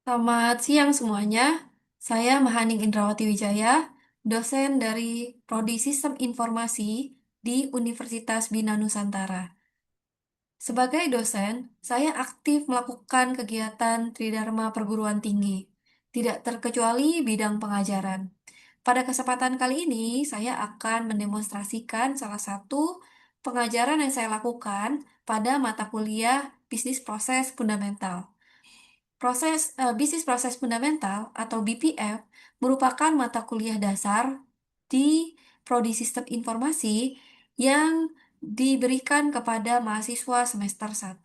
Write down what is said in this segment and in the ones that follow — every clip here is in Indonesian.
Selamat siang semuanya. Saya Mahaning Indrawati Wijaya, dosen dari Prodi Sistem Informasi di Universitas Bina Nusantara. Sebagai dosen, saya aktif melakukan kegiatan Tridharma Perguruan Tinggi, tidak terkecuali bidang pengajaran. Pada kesempatan kali ini, saya akan mendemonstrasikan salah satu pengajaran yang saya lakukan pada mata kuliah Bisnis Proses Fundamental. Bisnis proses fundamental atau BPF merupakan mata kuliah dasar di Prodi Sistem Informasi yang diberikan kepada mahasiswa semester 1.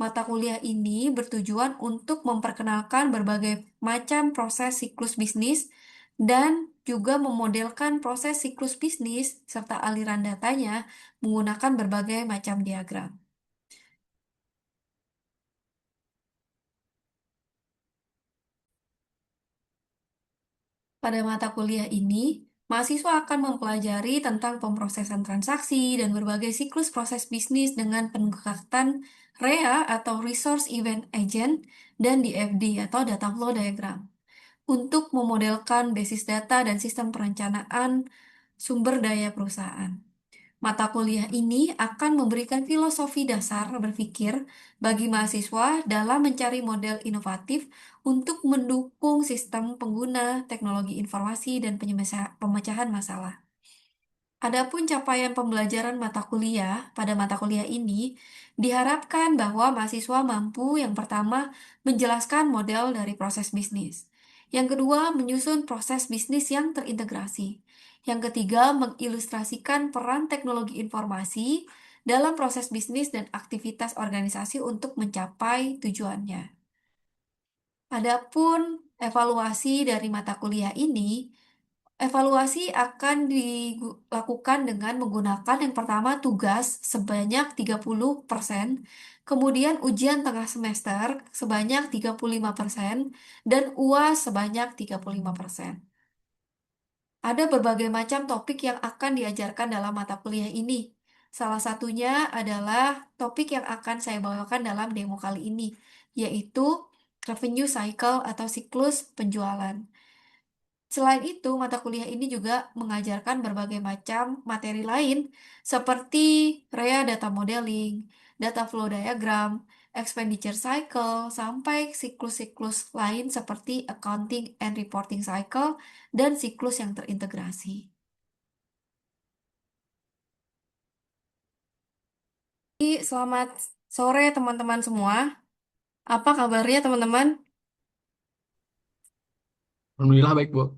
Mata kuliah ini bertujuan untuk memperkenalkan berbagai macam proses siklus bisnis dan juga memodelkan proses siklus bisnis serta aliran datanya menggunakan berbagai macam diagram. Pada mata kuliah ini, mahasiswa akan mempelajari tentang pemrosesan transaksi dan berbagai siklus proses bisnis dengan pendekatan REA atau Resource Event Agent dan DFD atau Data Flow Diagram untuk memodelkan basis data dan sistem perencanaan sumber daya perusahaan. Mata kuliah ini akan memberikan filosofi dasar berpikir bagi mahasiswa dalam mencari model inovatif untuk mendukung sistem pengguna teknologi informasi dan pemecahan masalah. Adapun capaian pembelajaran mata kuliah pada mata kuliah ini diharapkan bahwa mahasiswa mampu yang pertama menjelaskan model dari proses bisnis. Yang kedua, menyusun proses bisnis yang terintegrasi. Yang ketiga, mengilustrasikan peran teknologi informasi dalam proses bisnis dan aktivitas organisasi untuk mencapai tujuannya. Adapun evaluasi dari mata kuliah ini, evaluasi akan dilakukan dengan menggunakan yang pertama tugas sebanyak 30%, kemudian ujian tengah semester sebanyak 35%, dan UAS sebanyak 35%. Ada berbagai macam topik yang akan diajarkan dalam mata kuliah ini. Salah satunya adalah topik yang akan saya bawakan dalam demo kali ini, yaitu revenue cycle atau siklus penjualan. Selain itu, mata kuliah ini juga mengajarkan berbagai macam materi lain seperti REA data modeling, data flow diagram, expenditure cycle, sampai siklus-siklus lain seperti accounting and reporting cycle dan siklus yang terintegrasi. Selamat sore teman-teman semua. Apa kabarnya teman-teman? Alhamdulillah baik, Bu.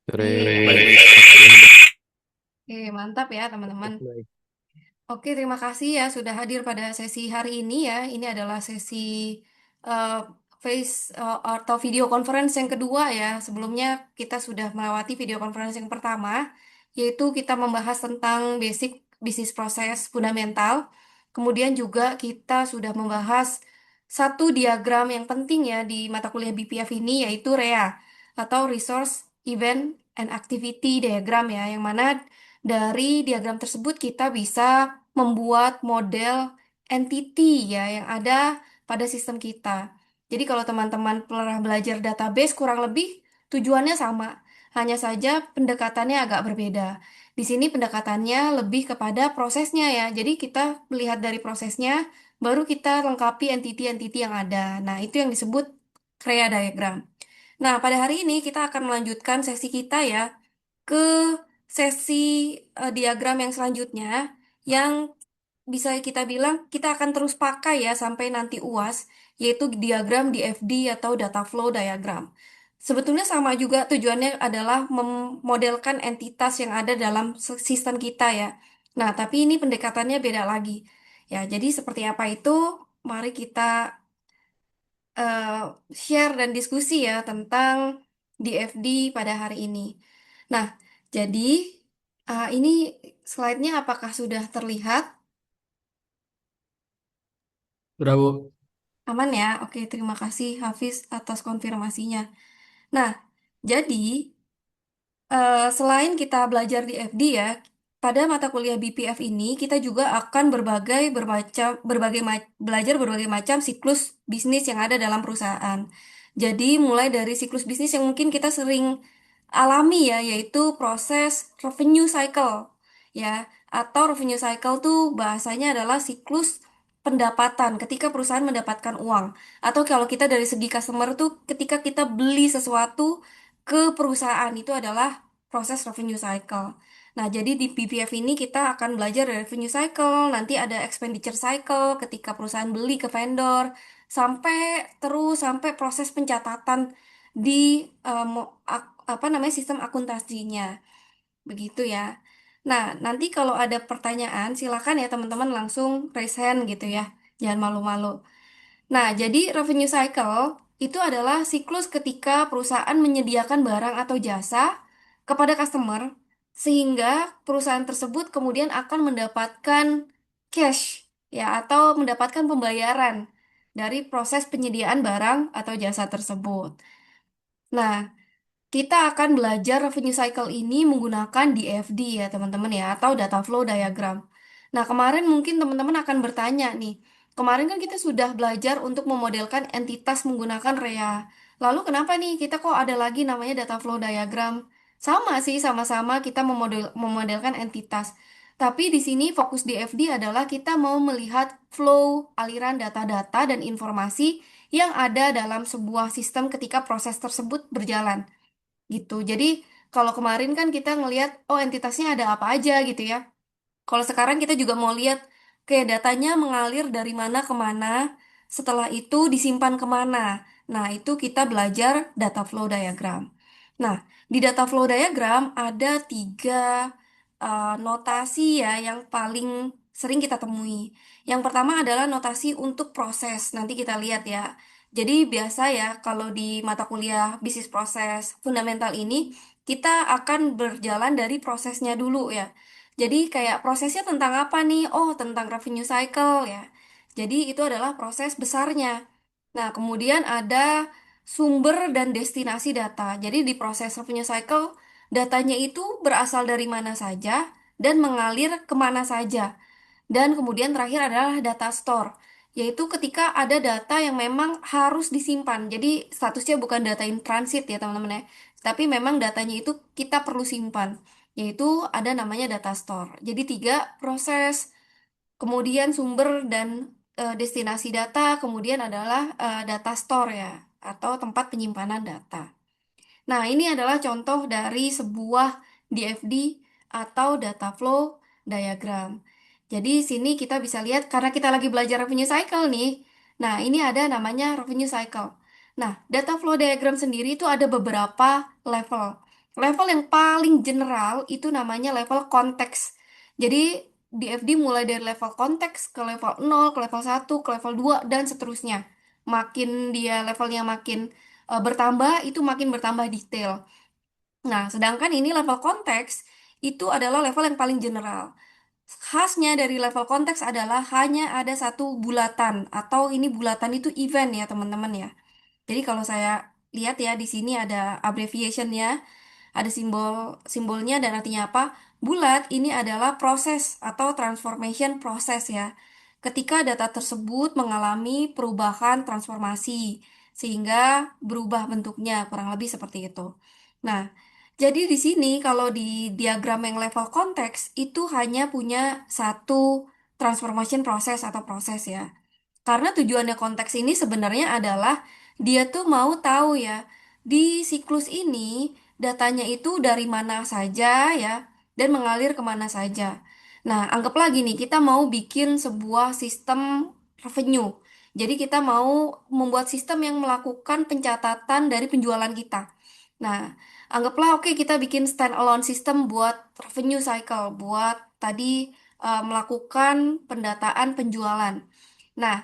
Sore, Oke, baik. Alhamdulillah, baik. oke, mantap ya teman-teman. Baik, baik. Oke, terima kasih ya sudah hadir pada sesi hari ini ya. Ini adalah sesi eh, atau video conference yang kedua ya. Sebelumnya kita sudah melewati video conference yang pertama, yaitu kita membahas tentang basic bisnis proses fundamental. Kemudian juga kita sudah membahas satu diagram yang penting ya di mata kuliah BPF ini, yaitu REA atau Resource Event and Activity Diagram ya, yang mana dari diagram tersebut kita bisa membuat model entity ya yang ada pada sistem kita. Jadi kalau teman-teman pernah belajar database kurang lebih tujuannya sama, hanya saja pendekatannya agak berbeda. Di sini pendekatannya lebih kepada prosesnya ya. Jadi kita melihat dari prosesnya, baru kita lengkapi entity-entity yang ada. Nah, itu yang disebut Crea diagram. Nah, pada hari ini kita akan melanjutkan sesi kita ya ke sesi diagram yang selanjutnya yang bisa kita bilang kita akan terus pakai ya sampai nanti UAS, yaitu diagram DFD atau data flow diagram. Sebetulnya sama juga tujuannya adalah memodelkan entitas yang ada dalam sistem kita ya. Nah, tapi ini pendekatannya beda lagi. Ya, jadi seperti apa itu? Mari kita eh, share dan diskusi ya tentang DFD pada hari ini. Nah, jadi ini slide-nya apakah sudah terlihat? Udah, Bu. Aman ya? Oke, terima kasih Hafiz atas konfirmasinya. Nah, jadi selain kita belajar di FD ya, pada mata kuliah BPF ini kita juga akan belajar berbagai macam siklus bisnis yang ada dalam perusahaan. Jadi mulai dari siklus bisnis yang mungkin kita sering alami ya, yaitu proses revenue cycle ya, atau revenue cycle tuh bahasanya adalah siklus pendapatan ketika perusahaan mendapatkan uang. Atau kalau kita dari segi customer tuh ketika kita beli sesuatu ke perusahaan itu adalah proses revenue cycle. Nah, jadi di PPF ini kita akan belajar dari revenue cycle, nanti ada expenditure cycle ketika perusahaan beli ke vendor, sampai sampai proses pencatatan di apa namanya sistem akuntansinya. Begitu ya. Nah, nanti kalau ada pertanyaan silakan ya teman-teman langsung raise hand gitu ya. Jangan malu-malu. Nah, jadi revenue cycle itu adalah siklus ketika perusahaan menyediakan barang atau jasa kepada customer sehingga perusahaan tersebut kemudian akan mendapatkan cash ya atau mendapatkan pembayaran dari proses penyediaan barang atau jasa tersebut. Nah, kita akan belajar revenue cycle ini menggunakan DFD ya teman-teman ya, atau data flow diagram. Nah, kemarin mungkin teman-teman akan bertanya nih, kemarin kan kita sudah belajar untuk memodelkan entitas menggunakan REA. Lalu kenapa nih kita kok ada lagi namanya data flow diagram? Sama sih, sama-sama kita memodelkan entitas. Tapi di sini fokus DFD adalah kita mau melihat flow aliran data-data dan informasi yang ada dalam sebuah sistem ketika proses tersebut berjalan gitu. Jadi kalau kemarin kan kita ngelihat oh entitasnya ada apa aja gitu ya. Kalau sekarang kita juga mau lihat kayak datanya mengalir dari mana ke mana, setelah itu disimpan kemana. Nah, itu kita belajar data flow diagram. Nah, di data flow diagram ada tiga notasi ya yang paling sering kita temui. Yang pertama adalah notasi untuk proses. Nanti kita lihat ya. Jadi biasa ya kalau di mata kuliah bisnis proses fundamental ini kita akan berjalan dari prosesnya dulu ya. Jadi kayak prosesnya tentang apa nih? Oh, tentang revenue cycle ya. Jadi itu adalah proses besarnya. Nah, kemudian ada sumber dan destinasi data. Jadi di proses revenue cycle, datanya itu berasal dari mana saja dan mengalir kemana saja. Dan kemudian terakhir adalah data store, yaitu ketika ada data yang memang harus disimpan. Jadi statusnya bukan data in transit ya teman-teman ya, tapi memang datanya itu kita perlu simpan, yaitu ada namanya data store. Jadi tiga proses, kemudian sumber dan destinasi data, kemudian adalah data store ya, atau tempat penyimpanan data. Nah, ini adalah contoh dari sebuah DFD atau data flow diagram. Jadi sini kita bisa lihat karena kita lagi belajar revenue cycle nih. Nah, ini ada namanya revenue cycle. Nah, data flow diagram sendiri itu ada beberapa level. Level yang paling general itu namanya level konteks. Jadi DFD mulai dari level konteks ke level 0, ke level 1, ke level 2 dan seterusnya. Makin dia levelnya makin bertambah, itu makin bertambah detail. Nah, sedangkan ini level konteks itu adalah level yang paling general. Khasnya dari level konteks adalah hanya ada satu bulatan atau ini bulatan itu event ya teman-teman ya. Jadi kalau saya lihat ya di sini ada abbreviationnya, ada simbolnya dan artinya apa? Bulat ini adalah proses atau transformation proses ya. Ketika data tersebut mengalami perubahan transformasi sehingga berubah bentuknya kurang lebih seperti itu. Nah, jadi di sini kalau di diagram yang level konteks itu hanya punya satu transformation proses atau proses ya. Karena tujuannya konteks ini sebenarnya adalah dia tuh mau tahu ya, di siklus ini datanya itu dari mana saja ya, dan mengalir kemana saja. Nah, anggaplah gini, kita mau bikin sebuah sistem revenue. Jadi kita mau membuat sistem yang melakukan pencatatan dari penjualan kita. Nah, anggaplah oke kita bikin standalone system buat revenue cycle, buat tadi melakukan pendataan penjualan. Nah,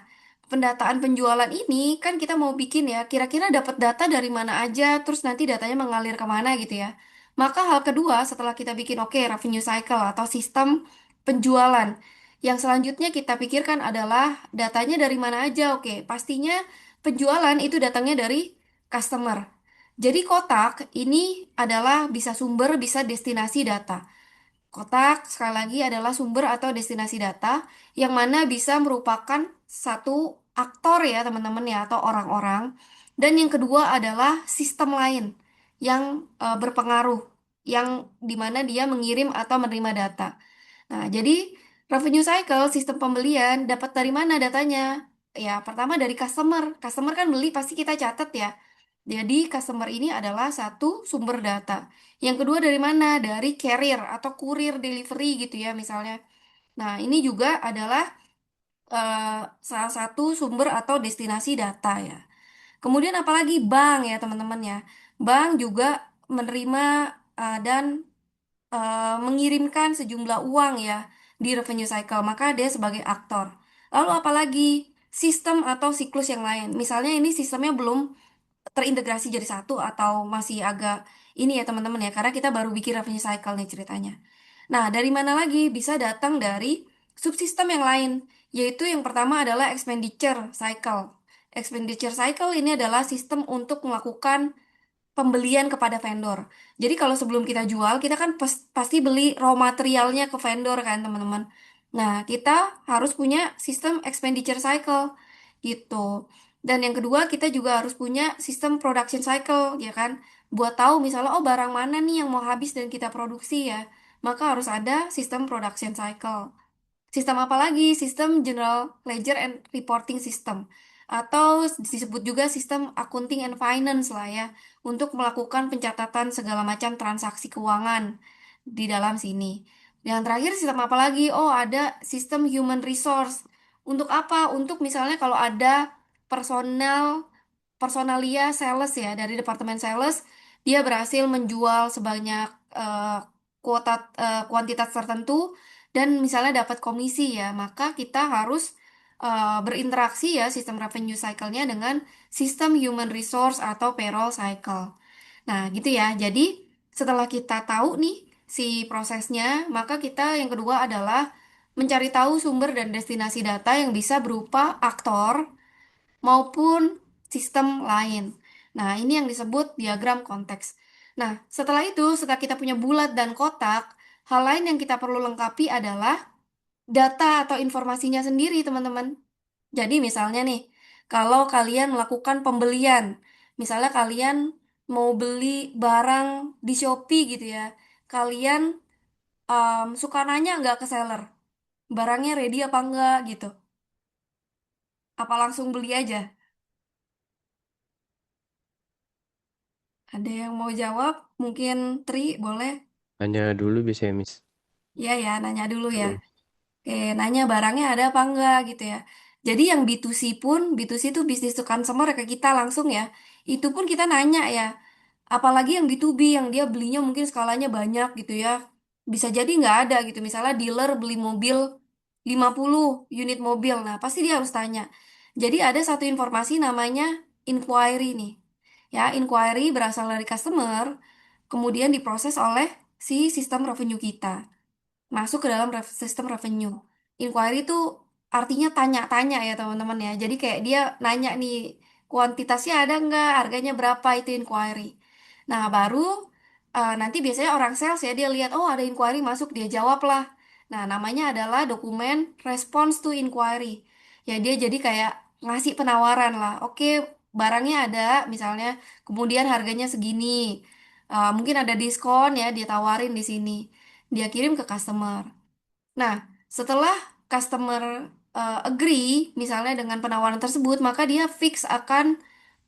pendataan penjualan ini kan kita mau bikin ya, kira-kira dapat data dari mana aja, terus nanti datanya mengalir kemana gitu ya. Maka hal kedua setelah kita bikin oke revenue cycle atau sistem penjualan, yang selanjutnya kita pikirkan adalah datanya dari mana aja. Oke, pastinya penjualan itu datangnya dari customer. Jadi kotak ini adalah bisa sumber, bisa destinasi data. Kotak, sekali lagi, adalah sumber atau destinasi data yang mana bisa merupakan satu aktor ya teman-teman ya atau orang-orang Dan yang kedua adalah sistem lain yang berpengaruh, yang dimana dia mengirim atau menerima data. Nah, jadi revenue cycle, sistem pembelian, dapat dari mana datanya? Ya, pertama dari customer. Customer kan beli pasti kita catat ya. Jadi customer ini adalah satu sumber data. Yang kedua dari mana? Dari carrier atau kurir delivery gitu ya misalnya. Nah, ini juga adalah salah satu sumber atau destinasi data ya. Kemudian apalagi bank ya teman-teman ya. Bank juga menerima dan mengirimkan sejumlah uang ya di revenue cycle, maka dia sebagai aktor. Lalu apalagi sistem atau siklus yang lain. Misalnya ini sistemnya belum terintegrasi jadi satu atau masih agak ini ya teman-teman ya, karena kita baru bikin revenue cycle nih ceritanya. Nah, dari mana lagi? Bisa datang dari subsistem yang lain, yaitu yang pertama adalah expenditure cycle. Expenditure cycle ini adalah sistem untuk melakukan pembelian kepada vendor. Jadi kalau sebelum kita jual, kita kan pasti beli raw materialnya ke vendor kan, teman-teman. Nah, kita harus punya sistem expenditure cycle gitu. Dan yang kedua, kita juga harus punya sistem production cycle, ya kan? Buat tahu misalnya, oh barang mana nih yang mau habis dan kita produksi ya. Maka harus ada sistem production cycle. Sistem apa lagi? Sistem General Ledger and Reporting System. Atau disebut juga sistem Accounting and Finance lah ya. Untuk melakukan pencatatan segala macam transaksi keuangan di dalam sini. Yang terakhir sistem apa lagi? Oh ada sistem Human Resource. Untuk apa? Untuk misalnya kalau ada personal personalia sales ya dari departemen sales, dia berhasil menjual sebanyak kuota kuantitas tertentu dan misalnya dapat komisi ya, maka kita harus berinteraksi ya sistem revenue cycle-nya dengan sistem human resource atau payroll cycle. Nah, gitu ya. Jadi, setelah kita tahu nih si prosesnya, maka kita yang kedua adalah mencari tahu sumber dan destinasi data yang bisa berupa aktor maupun sistem lain. Nah, ini yang disebut diagram konteks. Nah, setelah itu, setelah kita punya bulat dan kotak, hal lain yang kita perlu lengkapi adalah data atau informasinya sendiri, teman-teman. Jadi, misalnya nih, kalau kalian melakukan pembelian, misalnya kalian mau beli barang di Shopee gitu ya, kalian suka nanya nggak ke seller, barangnya ready apa enggak gitu, apa langsung beli aja? Ada yang mau jawab? Mungkin Tri, boleh? Hanya dulu bisa ya, Miss. Iya ya, nanya dulu ya. Mm. Oke, nanya barangnya ada apa enggak gitu ya. Jadi yang B2C pun, B2C itu bisnis to consumer ke kita langsung ya. Itu pun kita nanya ya. Apalagi yang B2B yang dia belinya mungkin skalanya banyak gitu ya. Bisa jadi nggak ada gitu. Misalnya dealer beli mobil 50 unit mobil. Nah, pasti dia harus tanya. Jadi ada satu informasi namanya inquiry nih. Ya, inquiry berasal dari customer, kemudian diproses oleh si sistem revenue kita masuk ke dalam sistem revenue. Inquiry itu artinya tanya-tanya ya teman-teman ya. Jadi kayak dia nanya nih kuantitasnya ada nggak, harganya berapa itu inquiry. Nah baru nanti biasanya orang sales ya dia lihat oh ada inquiry masuk dia jawab lah. Nah namanya adalah dokumen response to inquiry. Ya dia jadi kayak ngasih penawaran lah. Oke barangnya ada misalnya kemudian harganya segini. Mungkin ada diskon ya dia tawarin di sini dia kirim ke customer. Nah, setelah customer agree misalnya dengan penawaran tersebut, maka dia fix akan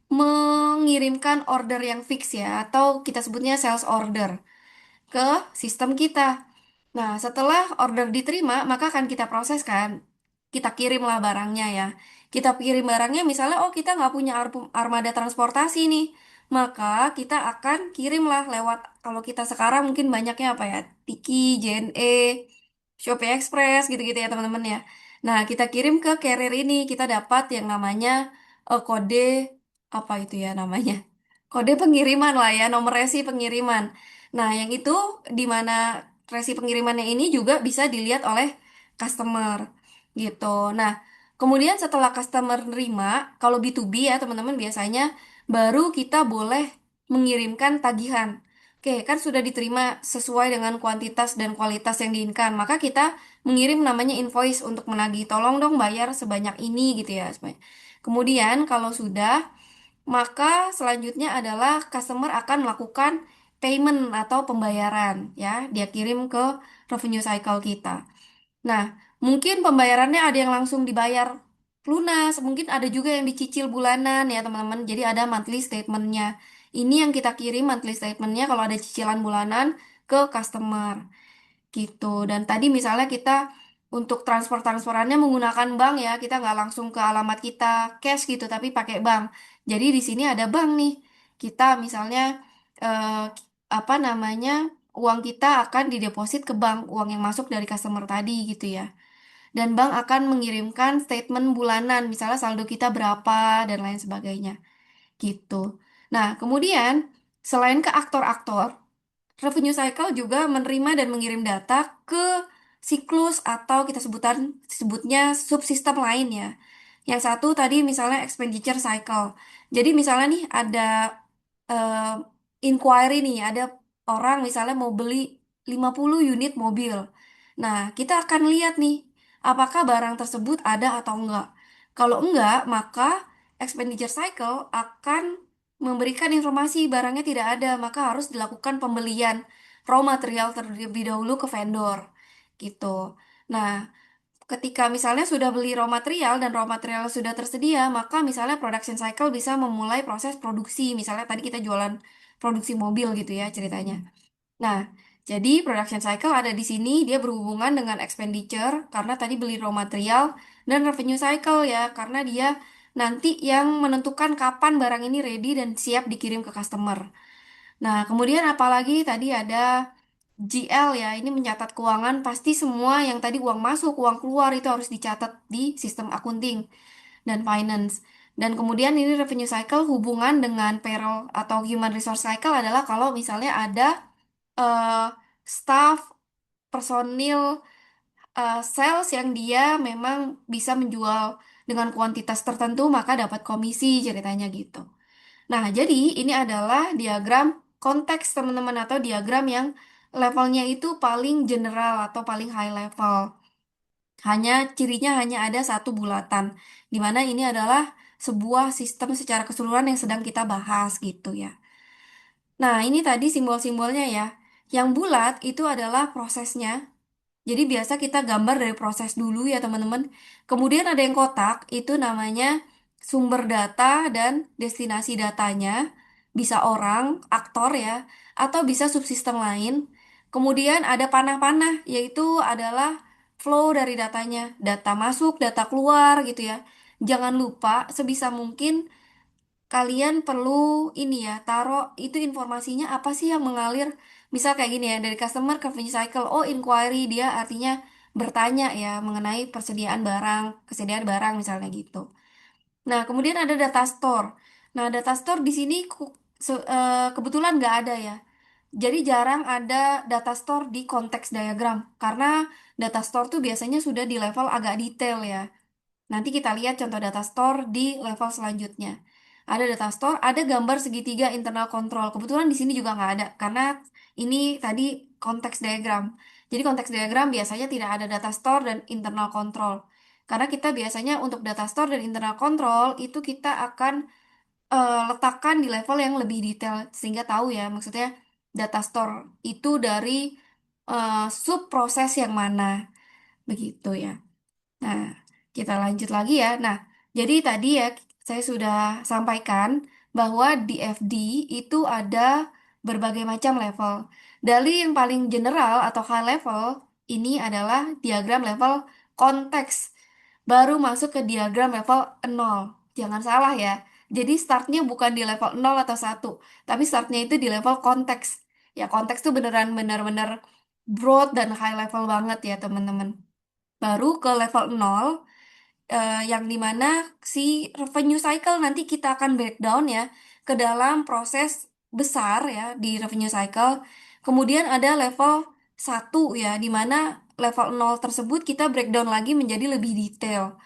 mengirimkan order yang fix ya, atau kita sebutnya sales order ke sistem kita. Nah, setelah order diterima, maka akan kita proses kan. Kita kirimlah barangnya ya. Kita kirim barangnya misalnya, oh kita nggak punya armada transportasi nih. Maka kita akan kirimlah lewat, kalau kita sekarang mungkin banyaknya apa ya, Tiki, JNE, Shopee Express gitu-gitu ya teman-teman ya. Nah, kita kirim ke carrier ini, kita dapat yang namanya kode, apa itu ya namanya? Kode pengiriman lah ya, nomor resi pengiriman. Nah, yang itu di mana resi pengirimannya ini juga bisa dilihat oleh customer gitu. Nah, kemudian setelah customer nerima, kalau B2B ya teman-teman biasanya baru kita boleh mengirimkan tagihan. Oke, kan sudah diterima sesuai dengan kuantitas dan kualitas yang diinginkan. Maka kita mengirim namanya invoice untuk menagih. Tolong dong bayar sebanyak ini gitu ya. Kemudian kalau sudah maka selanjutnya adalah customer akan melakukan payment atau pembayaran ya, dia kirim ke revenue cycle kita. Nah, mungkin pembayarannya ada yang langsung dibayar lunas, mungkin ada juga yang dicicil bulanan ya teman-teman. Jadi ada monthly statementnya. Ini yang kita kirim monthly statementnya kalau ada cicilan bulanan ke customer gitu. Dan tadi misalnya kita untuk transferannya menggunakan bank ya, kita nggak langsung ke alamat kita cash gitu, tapi pakai bank. Jadi di sini ada bank nih. Kita misalnya eh, apa namanya, uang kita akan dideposit ke bank, uang yang masuk dari customer tadi gitu ya. Dan bank akan mengirimkan statement bulanan, misalnya saldo kita berapa dan lain sebagainya gitu. Nah, kemudian selain ke aktor-aktor, revenue cycle juga menerima dan mengirim data ke siklus atau kita sebutnya subsistem lain ya. Yang satu tadi misalnya expenditure cycle. Jadi misalnya nih ada eh, inquiry nih, ada orang misalnya mau beli 50 unit mobil. Nah, kita akan lihat nih apakah barang tersebut ada atau enggak. Kalau enggak, maka expenditure cycle akan memberikan informasi barangnya tidak ada, maka harus dilakukan pembelian raw material terlebih dahulu ke vendor gitu. Nah, ketika misalnya sudah beli raw material dan raw material sudah tersedia, maka misalnya production cycle bisa memulai proses produksi. Misalnya tadi kita jualan produksi mobil gitu ya ceritanya. Nah, jadi production cycle ada di sini, dia berhubungan dengan expenditure karena tadi beli raw material, dan revenue cycle ya karena dia nanti yang menentukan kapan barang ini ready dan siap dikirim ke customer. Nah, kemudian apalagi tadi ada GL ya, ini mencatat keuangan, pasti semua yang tadi uang masuk, uang keluar itu harus dicatat di sistem accounting dan finance. Dan kemudian ini revenue cycle hubungan dengan payroll atau human resource cycle adalah kalau misalnya ada eh, staff, personil, sales yang dia memang bisa menjual dengan kuantitas tertentu maka dapat komisi ceritanya gitu. Nah, jadi ini adalah diagram konteks teman-teman atau diagram yang levelnya itu paling general atau paling high level. Hanya cirinya hanya ada satu bulatan, di mana ini adalah sebuah sistem secara keseluruhan yang sedang kita bahas gitu ya. Nah, ini tadi simbol-simbolnya ya. Yang bulat itu adalah prosesnya. Jadi biasa kita gambar dari proses dulu ya teman-teman. Kemudian ada yang kotak, itu namanya sumber data dan destinasi datanya. Bisa orang, aktor ya, atau bisa subsistem lain. Kemudian ada panah-panah, yaitu adalah flow dari datanya. Data masuk, data keluar gitu ya. Jangan lupa sebisa mungkin kalian perlu ini ya, taruh itu informasinya apa sih yang mengalir. Misal kayak gini ya, dari customer ke revenue cycle. Oh, inquiry dia artinya bertanya ya mengenai persediaan barang, kesediaan barang misalnya gitu. Nah, kemudian ada data store. Nah, data store di sini kebetulan nggak ada ya. Jadi jarang ada data store di konteks diagram karena data store tuh biasanya sudah di level agak detail ya. Nanti kita lihat contoh data store di level selanjutnya. Ada data store, ada gambar segitiga internal control. Kebetulan di sini juga nggak ada, karena ini tadi konteks diagram. Jadi konteks diagram biasanya tidak ada data store dan internal control. Karena kita biasanya untuk data store dan internal control itu kita akan letakkan di level yang lebih detail sehingga tahu ya, maksudnya data store itu dari sub proses yang mana, begitu ya. Nah, kita lanjut lagi ya. Nah, jadi tadi ya saya sudah sampaikan bahwa di FD itu ada berbagai macam level. Dari yang paling general atau high level ini adalah diagram level konteks. Baru masuk ke diagram level nol. Jangan salah ya. Jadi startnya bukan di level nol atau satu, tapi startnya itu di level konteks. Ya, konteks itu beneran benar-benar broad dan high level banget ya, teman-teman. Baru ke level nol yang dimana si revenue cycle nanti kita akan breakdown ya ke dalam proses besar ya di revenue cycle. Kemudian ada level satu ya, dimana level nol tersebut kita breakdown lagi menjadi lebih detail.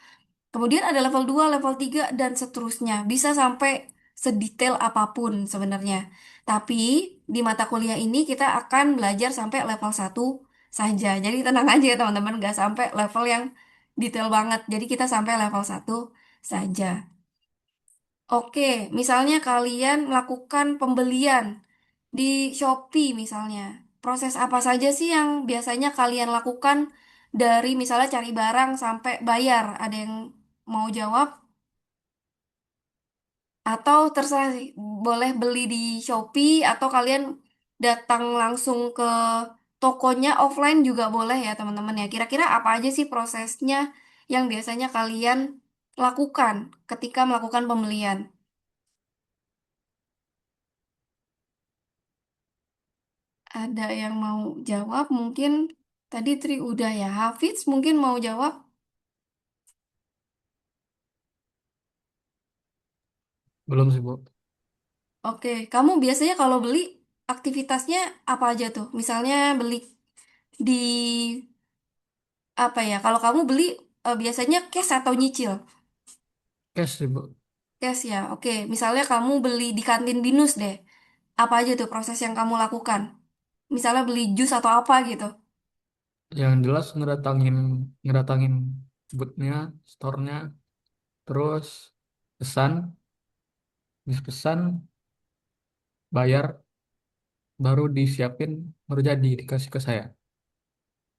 Kemudian ada level 2, level 3 dan seterusnya. Bisa sampai sedetail apapun sebenarnya. Tapi di mata kuliah ini kita akan belajar sampai level satu saja. Jadi tenang aja ya teman-teman, nggak sampai level yang detail banget. Jadi kita sampai level satu saja. Oke, misalnya kalian melakukan pembelian di Shopee misalnya. Proses apa saja sih yang biasanya kalian lakukan dari misalnya cari barang sampai bayar? Ada yang mau jawab? Atau terserah sih, boleh beli di Shopee atau kalian datang langsung ke tokonya offline juga boleh ya teman-teman ya. Kira-kira apa aja sih prosesnya yang biasanya kalian lakukan ketika melakukan pembelian? Ada yang mau jawab? Mungkin tadi Tri udah ya. Hafiz mungkin mau jawab. Belum sih, Bu. Oke, kamu biasanya kalau beli aktivitasnya apa aja tuh? Misalnya beli di apa ya? Kalau kamu beli biasanya cash atau nyicil? Cash sih, Bu. Cash ya. Oke, misalnya kamu beli di kantin Binus deh. Apa aja tuh proses yang kamu lakukan? Misalnya beli jus atau apa gitu. Yang jelas ngedatangin bootnya, store-nya, terus pesan, habis pesan, bayar, baru disiapin, baru jadi dikasih ke saya.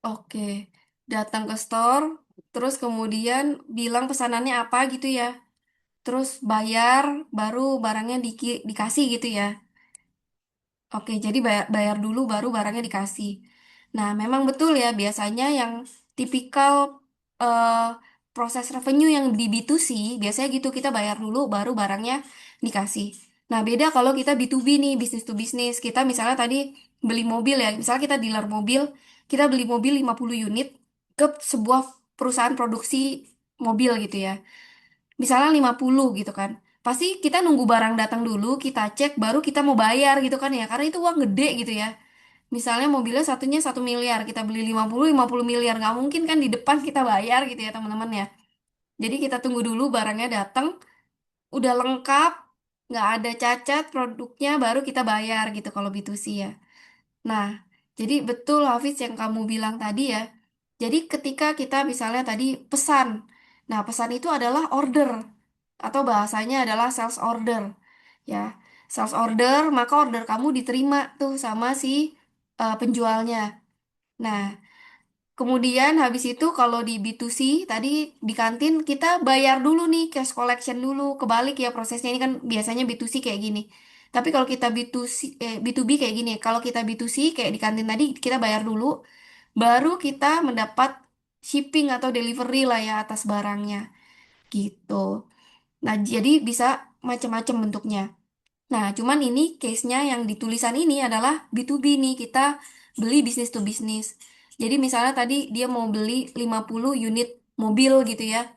Oke, datang ke store, terus kemudian bilang pesanannya apa gitu ya. Terus bayar, baru barangnya dikasih gitu ya. Oke, jadi bayar dulu baru barangnya dikasih. Nah, memang betul ya biasanya yang tipikal eh, proses revenue yang di B2C biasanya gitu kita bayar dulu baru barangnya dikasih. Nah, beda kalau kita B2B nih, bisnis to bisnis. Kita misalnya tadi beli mobil ya, misalnya kita dealer mobil, kita beli mobil 50 unit ke sebuah perusahaan produksi mobil gitu ya. Misalnya 50 gitu kan. Pasti kita nunggu barang datang dulu, kita cek, baru kita mau bayar gitu kan ya. Karena itu uang gede gitu ya. Misalnya mobilnya satunya 1 miliar, kita beli 50 miliar. Nggak mungkin kan di depan kita bayar gitu ya teman-teman ya. Jadi kita tunggu dulu barangnya datang, udah lengkap, nggak ada cacat produknya, baru kita bayar gitu kalau B2C ya. Nah, jadi betul Hafiz yang kamu bilang tadi ya. Jadi ketika kita misalnya tadi pesan, nah pesan itu adalah order atau bahasanya adalah sales order ya. Sales order, maka order kamu diterima tuh sama si penjualnya. Nah, kemudian habis itu kalau di B2C tadi di kantin kita bayar dulu nih cash collection dulu. Kebalik ya prosesnya ini kan biasanya B2C kayak gini. Tapi kalau kita B2B kayak gini. Kalau kita B2C kayak di kantin tadi kita bayar dulu, baru kita mendapat shipping atau delivery lah ya atas barangnya gitu. Nah, jadi bisa macam-macam bentuknya. Nah, cuman ini case-nya yang di tulisan ini adalah B2B nih, kita beli bisnis to bisnis. Jadi misalnya tadi dia mau beli 50 unit mobil gitu ya,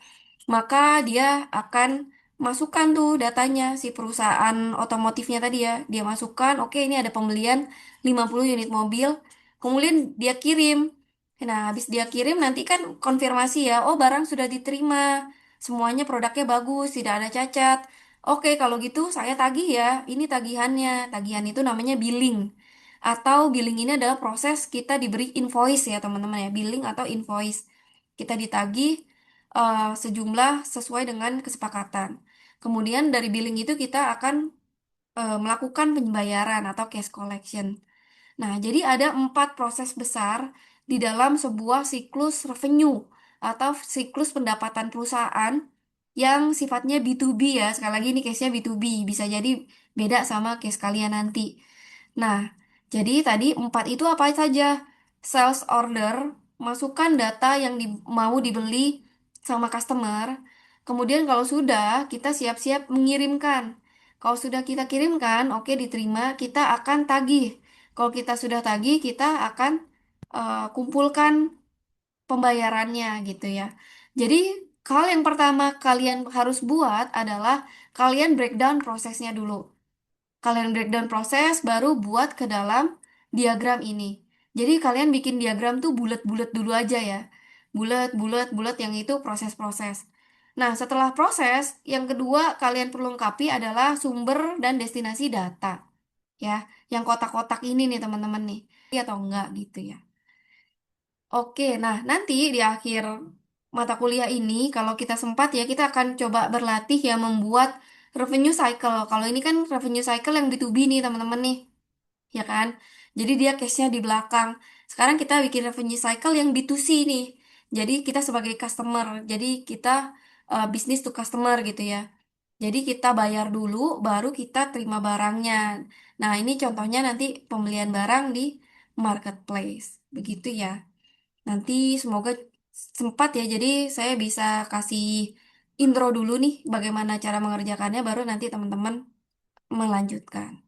maka dia akan masukkan tuh datanya si perusahaan otomotifnya tadi ya. Dia masukkan, oke ini ada pembelian 50 unit mobil, kemudian dia kirim. Nah, habis dia kirim nanti kan konfirmasi ya, oh barang sudah diterima, semuanya produknya bagus, tidak ada cacat. Oke, kalau gitu saya tagih ya. Ini tagihannya. Tagihan itu namanya billing. Atau billing ini adalah proses kita diberi invoice ya teman-teman ya. Billing atau invoice. Kita ditagih sejumlah sesuai dengan kesepakatan. Kemudian dari billing itu kita akan melakukan pembayaran atau cash collection. Nah, jadi ada 4 proses besar di dalam sebuah siklus revenue atau siklus pendapatan perusahaan yang sifatnya B2B ya. Sekali lagi ini case-nya B2B, bisa jadi beda sama case kalian nanti. Nah, jadi tadi 4 itu apa saja? Sales order, masukkan data yang mau dibeli sama customer. Kemudian kalau sudah, kita siap-siap mengirimkan. Kalau sudah kita kirimkan, oke diterima, kita akan tagih. Kalau kita sudah tagih, kita akan kumpulkan pembayarannya gitu ya. Jadi, hal yang pertama kalian harus buat adalah kalian breakdown prosesnya dulu. Kalian breakdown proses baru buat ke dalam diagram ini. Jadi kalian bikin diagram tuh bulat-bulat dulu aja ya. Bulat, bulat, bulat yang itu proses-proses. Nah, setelah proses, yang kedua kalian perlu lengkapi adalah sumber dan destinasi data. Ya, yang kotak-kotak ini nih teman-teman nih. Iya atau enggak gitu ya. Oke, nah nanti di akhir mata kuliah ini, kalau kita sempat ya, kita akan coba berlatih ya membuat revenue cycle. Kalau ini kan revenue cycle yang B2B nih teman-teman nih, ya kan? Jadi dia case-nya di belakang. Sekarang kita bikin revenue cycle yang B2C nih. Jadi kita sebagai customer, jadi kita business to customer gitu ya. Jadi kita bayar dulu, baru kita terima barangnya. Nah, ini contohnya nanti pembelian barang di marketplace. Begitu ya. Nanti semoga sempat ya. Jadi saya bisa kasih intro dulu nih bagaimana cara mengerjakannya, baru nanti teman-teman melanjutkan.